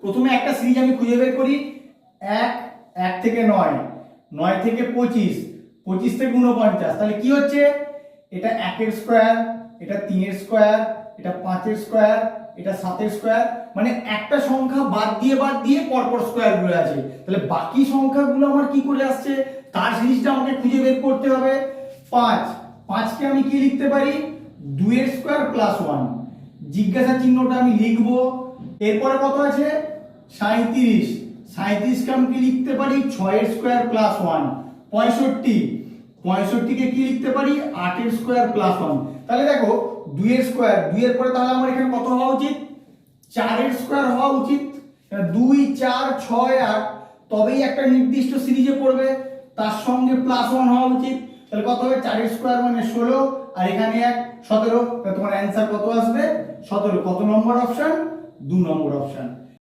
প্রথমে একটা সিরিজ আমি খুঁজে বের করি। 1 1 থেকে 9, 9 থেকে 25, 25 থেকে 49, তাহলে কি হচ্ছে এটা 1 এর স্কয়ার, এটা 3 এর স্কয়ার, এটা 5 এর স্কয়ার, এটা 7 এর স্কয়ার, মানে একটা সংখ্যা বাদ দিয়ে পরপর স্কয়ার গুলো আছে। তাহলে বাকি সংখ্যাগুলো আমার কি করে আসছে তার সিরিজটা আমাকে খুঁজে বের করতে হবে। 5, 5 কে আমি কি লিখতে পারি 2 এর স্কয়ার প্লাস 1, জিজ্ঞাসা চিহ্নটা আমি লিখব। এরপরে কত আছে 37, 37 কে আমি কি লিখতে পারি 6 এর স্কয়ার প্লাস 1, 65, 65 কে কি লিখতে পারি 8 এর স্কয়ার প্লাস 1। তাহলে দেখো 2 এর স্কয়ার, 2 এর পরে তাহলে আমার এখানে কত হওয়া উচিত 4 এর স্কয়ার হওয়া উচিত। 2 4 6 8, তবেই একটা নির্দিষ্ট সিরিজে পড়বে, তার সঙ্গে প্লাস 1 হওয়া উচিত। তাহলে কত হবে 4 এর স্কয়ার মানে 16, আর এখানে 1 17। তাহলে তোমার অ্যানসার কত আসবে 17। কত নম্বর অপশন 2 নম্বর অপশন।